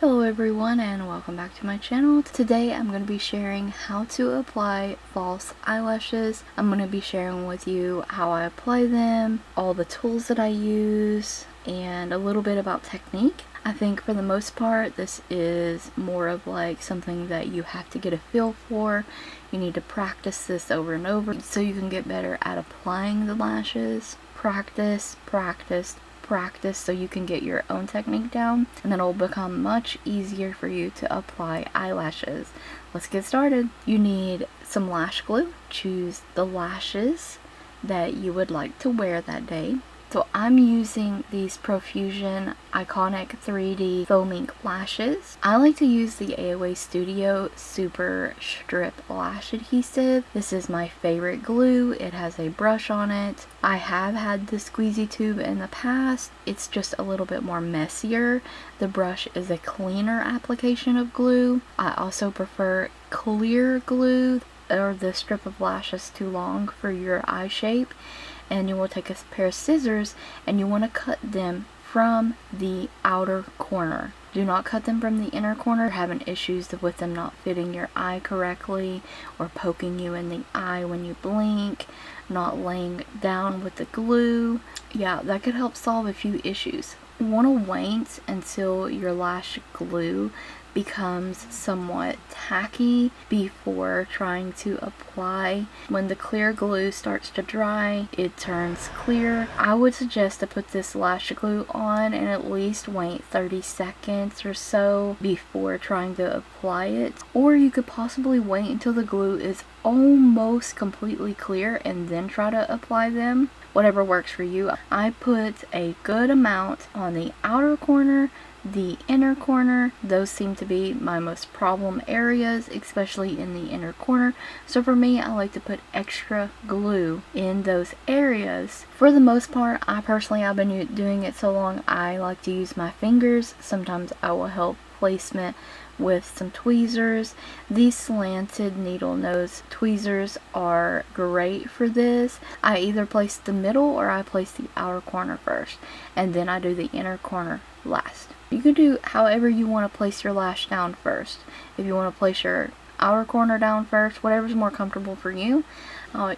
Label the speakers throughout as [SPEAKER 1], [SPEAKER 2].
[SPEAKER 1] Hello everyone and welcome back to my channel. Today I'm going to be sharing how to apply false eyelashes. I'm going to be sharing with you how I apply them, all the tools that I use, and a little bit about technique. I think for the most part this is more of like something that you have to get a feel for. You need to practice this over and over so you can get better at applying the lashes. Practice so you can get your own technique down, and then it'll become much easier for you to apply eyelashes. Let's get started. You need some lash glue. Choose the lashes that you would like to wear that day. So I'm using these Profusion Iconic 3D Foaming Lashes. I like to use the AOA Studio Super Strip Lash Adhesive. This is my favorite glue. It has a brush on it. I have had the squeezy tube in the past. It's just a little bit more messier. The brush is a cleaner application of glue. I also prefer clear glue, or the strip of lash is too long for your eye shape. And you will take a pair of scissors and you want to cut them from the outer corner. Do not cut them from the inner corner. You're having issues with them not fitting your eye correctly or poking you in the eye when you blink, not laying down with the glue. Yeah, that could help solve a few issues. You want to wait until your lash glue becomes somewhat tacky before trying to apply. When the clear glue starts to dry, it turns clear. I would suggest to put this lash glue on and at least wait 30 seconds or so before trying to apply it. Or you could possibly wait until the glue is almost completely clear and then try to apply them. Whatever works for you. I put a good amount on the outer corner, the inner corner. Those seem to be my most problem areas, especially in the inner corner. So for me, I like to put extra glue in those areas. For the most part, I've been doing it so long, I like to use my fingers. Sometimes I will help placement with some tweezers. These slanted needle nose tweezers are great for this. I either place the middle or I place the outer corner first, and then I do the inner corner last. You can do however you want to place your lash down first. If you want to place your outer corner down first, whatever's more comfortable for you.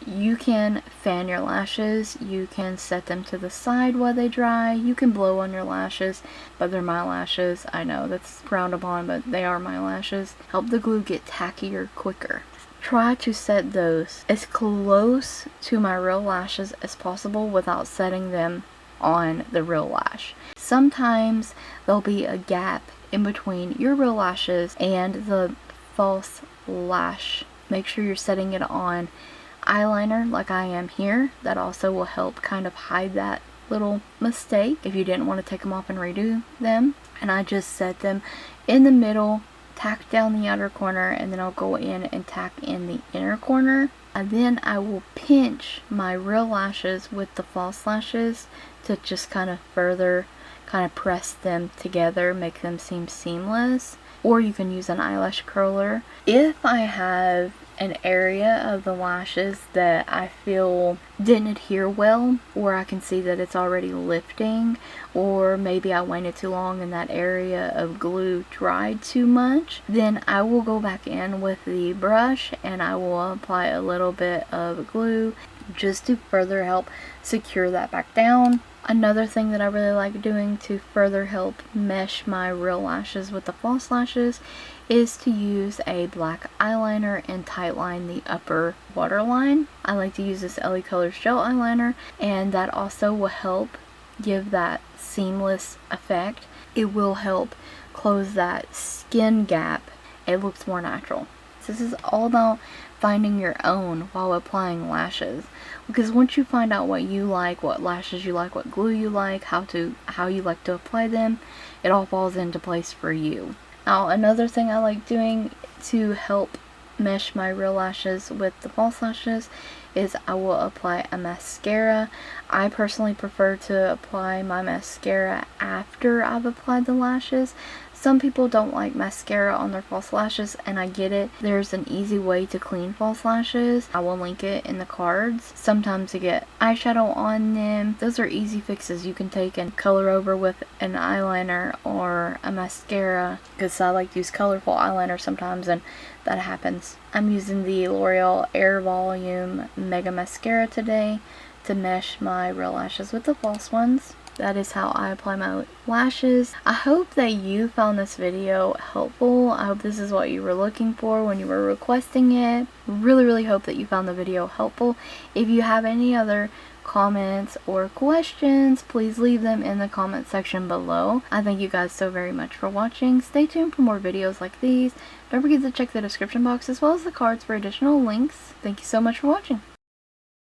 [SPEAKER 1] You can fan your lashes, you can set them to the side while they dry, you can blow on your lashes, but they're my lashes. I know that's frowned upon, but they are my lashes. Help the glue get tackier quicker. Try to set those as close to my real lashes as possible without setting them on the real lash. Sometimes there'll be a gap in between your real lashes and the false lash. Make sure you're setting it on eyeliner like I am here. That also will help kind of hide that little mistake if you didn't want to take them off and redo them. And I just set them in the middle, tack down the outer corner, and then I'll go in and tack in the inner corner. And then I will pinch my real lashes with the false lashes to just kind of further press them together, make them seem seamless. Or you can use an eyelash curler. If I have an area of the lashes that I feel didn't adhere well, or I can see that it's already lifting, or maybe I waited too long and that area of glue dried too much, then I will go back in with the brush and I will apply a little bit of glue just to further help secure that back down. Another thing that I really like doing to further help mesh my real lashes with the false lashes is to use a black eyeliner and tightline the upper waterline. I like to use this LA Colors gel eyeliner, and that also will help give that seamless effect. It will help close that skin gap. It looks more natural. This is all about finding your own while applying lashes, because once you find out what you like, what lashes you like, what glue you like, how you like to apply them, it all falls into place for you. Now, another thing I like doing to help mesh my real lashes with the false lashes is I will apply a mascara. I personally prefer to apply my mascara after I've applied the lashes, Some people don't like mascara on their false lashes, and I get it. There's an easy way to clean false lashes. I will link it in the cards. Sometimes you get eyeshadow on them. Those are easy fixes you can take and color over with an eyeliner or a mascara, because I like to use colorful eyeliner sometimes and that happens. I'm using the L'Oreal Air Volume Mega Mascara today to mesh my real lashes with the false ones. That is how I apply my lashes. I hope that you found this video helpful. I hope this is what you were looking for when you were requesting it. Really hope that you found the video helpful. If you have any other comments or questions, please leave them in the comment section below. I thank you guys so very much for watching. Stay tuned for more videos like these. Don't forget to check the description box as well as the cards for additional links. Thank you so much for watching.